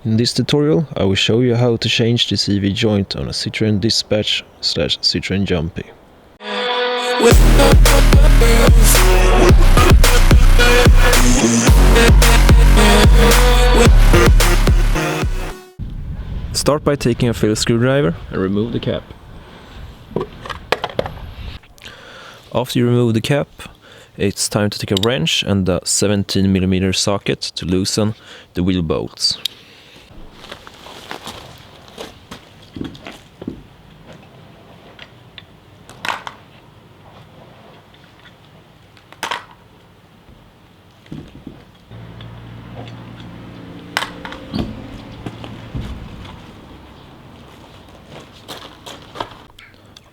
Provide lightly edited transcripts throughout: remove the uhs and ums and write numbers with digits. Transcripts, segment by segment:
In this tutorial I will show you how to change the CV joint on a Citroen Dispatch / Citroen Jumpy. Start by taking a Phillips screwdriver and remove the cap. After you remove the cap, it's time to take a wrench and a 17mm socket to loosen the wheel bolts.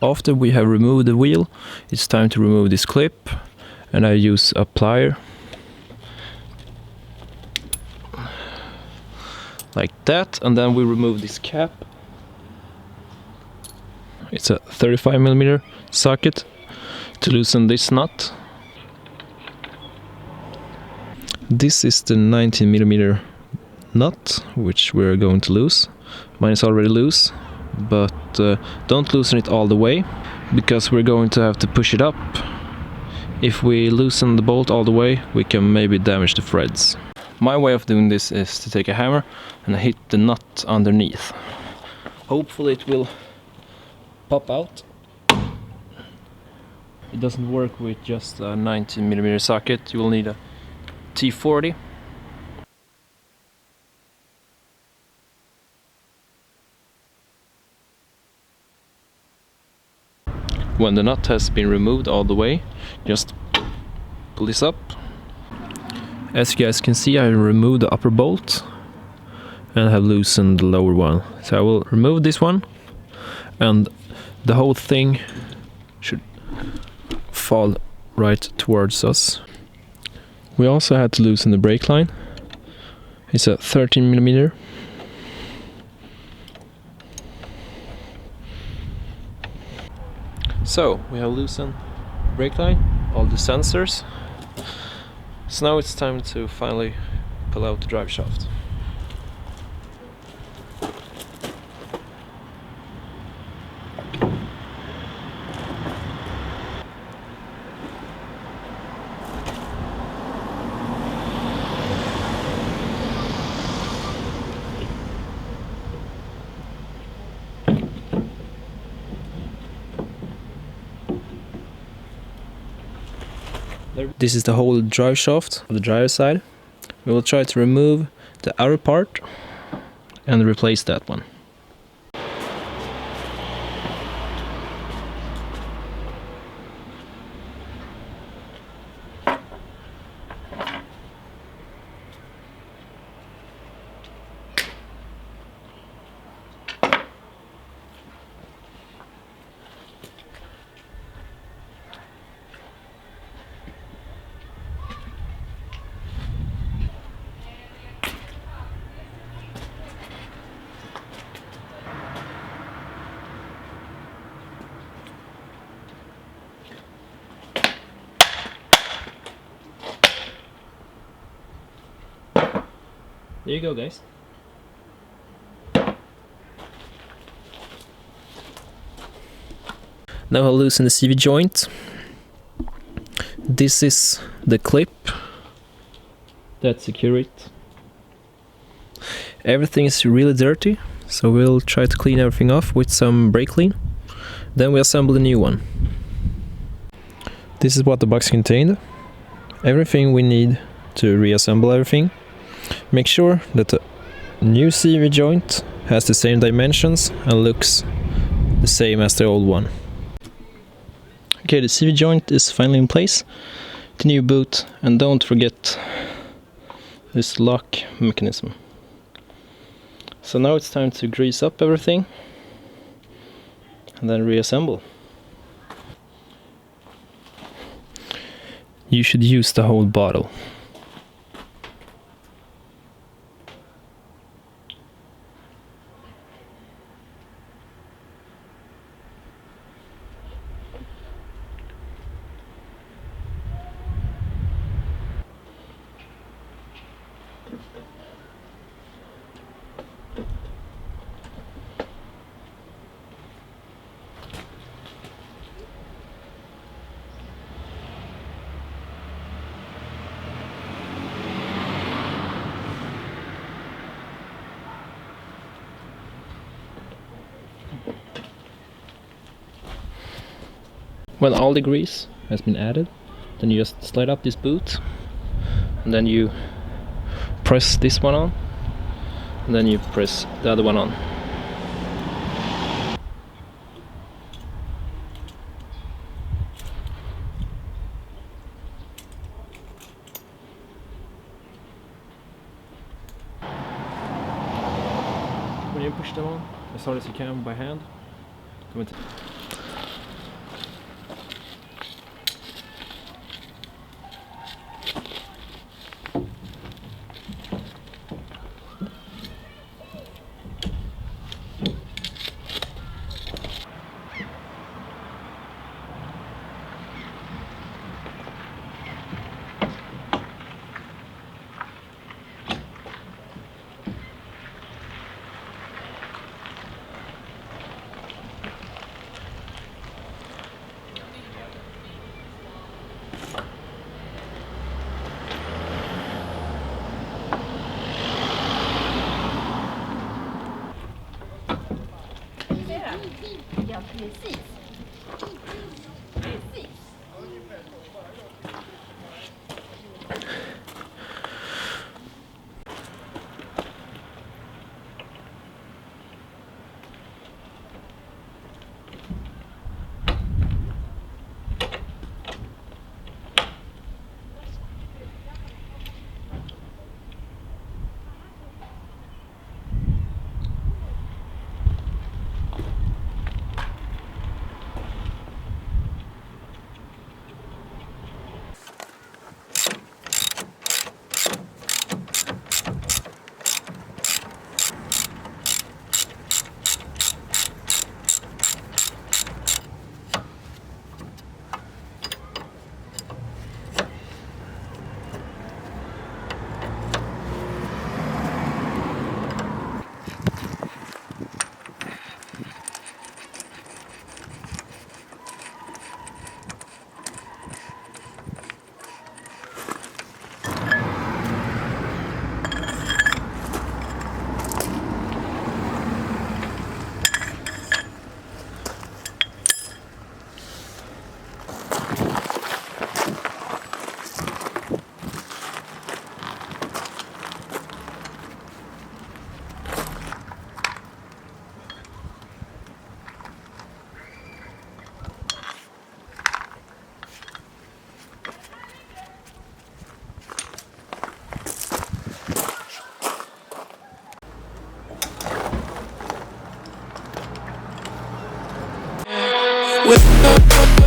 After we have removed the wheel, it's time to remove this clip, and I use a plier like that, and then we remove this cap. It's a 35mm socket to loosen this nut. This is the 19mm nut which we're going to lose. Mine is already loose, but don't loosen it all the way, because we're going to have to push it up. If we loosen the bolt all the way, we can maybe damage the threads. My way of doing this is to take a hammer and hit the nut underneath. Hopefully it will pop out. It doesn't work with just a 19mm socket. You will need a T40. When the nut has been removed all the way, just pull this up. As you guys can see, I removed the upper bolt and have loosened the lower one. So I will remove this one, and the whole thing should fall right towards us. We also had to loosen the brake line. It's a 13mm. So we have loosened the brake line, all the sensors. So now it's time to finally pull out the drive shaft. This is the whole drive shaft on the driver's side. We will try to remove the outer part and replace that one. There you go, guys. Now I'll loosen the CV joint. This is the clip that secures it. Everything is really dirty, so we'll try to clean everything off with some brake clean. Then we assemble a new one. This is what the box contained. Everything we need to reassemble everything. Make sure that the new CV joint has the same dimensions and looks the same as the old one. Okay, the CV joint is finally in place. The new boot, and don't forget this lock mechanism. So now it's time to grease up everything and then reassemble. You should use the whole bottle. When all the grease has been added, then you just slide up this boot, and then you press this one on, and then you press the other one on. When you push them on as hard as you can by hand, Ja, precis. Precis. with